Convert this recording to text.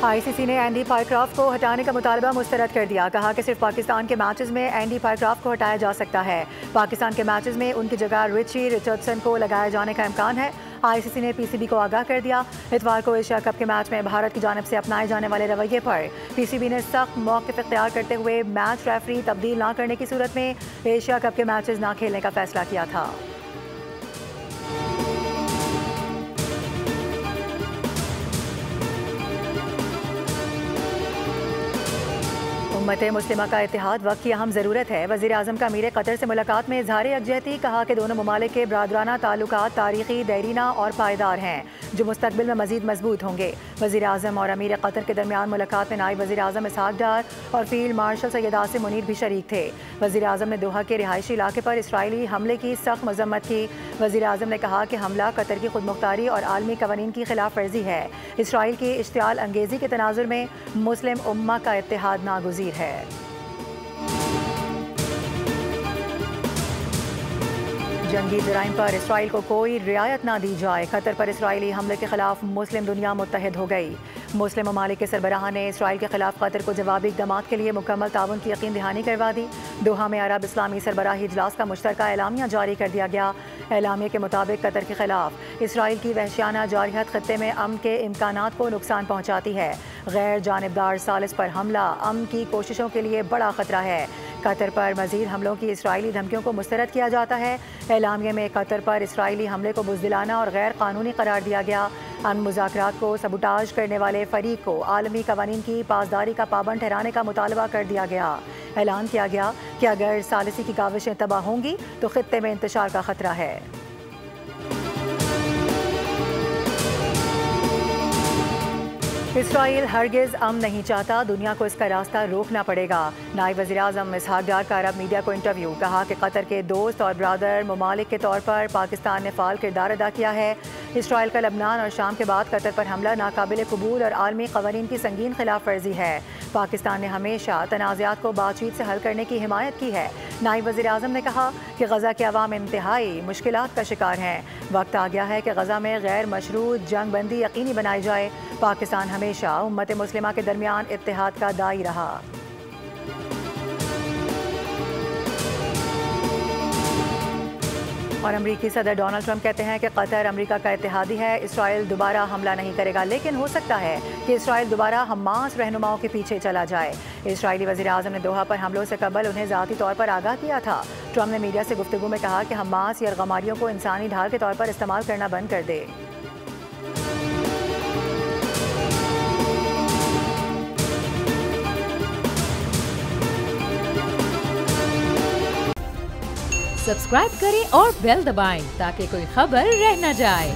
ICC ने Andy Pycroft को हटाने का मुतालबा मुस्तरद कर दिया। कहा कि सिर्फ पाकिस्तान के मैचेस में एंडी पाइक्रॉफ्ट को हटाया जा सकता है। पाकिस्तान के मैचेस में उनकी जगह रिची रिचर्डसन को लगाए जाने का इम्कान है। आईसीसी ने पीसीबी को आगाह कर दिया। इतवार को एशिया कप के मैच में भारत की जानिब से अपनाए जाने वाले रवैये पर पीसीबी ने सख्त मौक़िफ़ इख्तियार करते हुए मैच रेफरी तब्दील न करने की सूरत में एशिया कप के मैचेस न खेलने का फैसला किया था। उम्मत मुस्लिमा का इत्तेहाद वक्त की अहम ज़रूरत है। वज़ीर आज़म का अमीर कतर से मुलाकात में इज़हार यकजहती। कहा कि दोनों ममालिक के बरादराना ताल्लुकात तारीख़ी, देरीना और पायदार हैं जो मुस्तक़बिल में मज़ीद मजबूत होंगे। वज़ीर आज़म और अमीर कतर के दरमियान मुलाकात में नायब वज़ीर आज़म इसहाक डार और फील्ड मार्शल सैयद आसिम मुनीर भी शरीक थे। वज़ीर आज़म ने दोहा के रिहायशी इलाके पर इसराइली हमले की सख्त मज़म्मत की। वज़ीर आज़म ने कहा कि हमला कतर की खुदमुख्तारी और आलमी कवानीन की खिलाफ वर्जी है। इसराइल की इश्तियाल अंगेज़ी के तनाजुर में मुस्लिम उम्मा का इत्तेहाद नागुज़ीर है। जंगी जराइम पर इसराइल को कोई रियायत ना दी जाए। कतर पर इसराइली हमले के खिलाफ मुस्लिम दुनिया मुत्तहिद हो गई। मुस्लिम ममालिक के सरबराह ने इसराइल के खिलाफ कतर को जवाबी इक़दामात के लिए मुकम्मल ताउन की यकीन दहानी करवा दी। दोहा में अरब इस्लामी सरबराही इजलास का मुश्तरका एलामिया जारी कर दिया गया। एलामिया के मुताबिक कतर के खिलाफ इसराइल की वहशियाना जारियत खत्ते में अमन के इम्कानात को नुकसान पहुँचाती है। गैर जानिबदार सालिस पर हमला अमन की कोशिशों के लिए बड़ा खतरा है। कतर पर मजीद हमलों की इसराइली धमकियों को मुस्तरद किया जाता है। एलामिया में कतर पर इसराइली हमले को बुज़दिलाना और गैर कानूनी करार दिया गया। अमन मुज़ाकरात को सबुटाज करने वाले फरीक को आलमी कवानीन की पासदारी का पाबंद ठहराने का मुतालबा कर दिया गया। ऐलान किया गया कि अगर सालिसी की काविशें तबाह होंगी तो खित्ते में इंतशार का खतरा है। इसराइल हरगिज़ अमन नहीं चाहता, दुनिया को इसका रास्ता रोकना पड़ेगा। नायब वज़ीर आज़म इसहाक डार का अरब मीडिया को इंटरव्यू। कहा कि कतर के दोस्त और ब्रादर ममालिक के तौर पर पाकिस्तान ने फ़ाल किरदार अदा किया है। इसराइल का लबनान और शाम के बाद कतर पर हमला नाकाबिल कबूल और आलमी क़वानीन की संगीन खिलाफ वर्जी है। पाकिस्तान ने हमेशा तनाज़ात को बातचीत से हल करने की हिमायत की है। नायब वज़ीर आज़म ने कहा कि गज़ा के अवाम इंतहाई मुश्किलात का शिकार हैं। वक्त आ गया है कि गज़ा में गैर मशरूत जंग बंदी यकीनी बनाई जाए। पाकिस्तान हमेशा उम्मत मुस्लिमा के दरमियान इत्तेहाद का दाई रहा। और अमरीकी सदर डोनाल्ड ट्रंप कहते हैं कि कतर अमरीका का इत्तेहादी है। इसराइल दोबारा हमला नहीं करेगा, लेकिन हो सकता है कि इसराइल दोबारा हमास रहनुमाओं के पीछे चला जाए। इसराइली वज़ीर आज़म ने दोहा पर हमलों से कबल उन्हें ज़ाती तौर पर आगाह किया था। ट्रंप ने मीडिया से गुफ्तगू में कहा कि हमास यरगमारियों को इंसानी ढाल के तौर पर इस्तेमाल करना बंद कर दे। सब्सक्राइब करें और बेल दबाएं ताकि कोई खबर रह न जाए।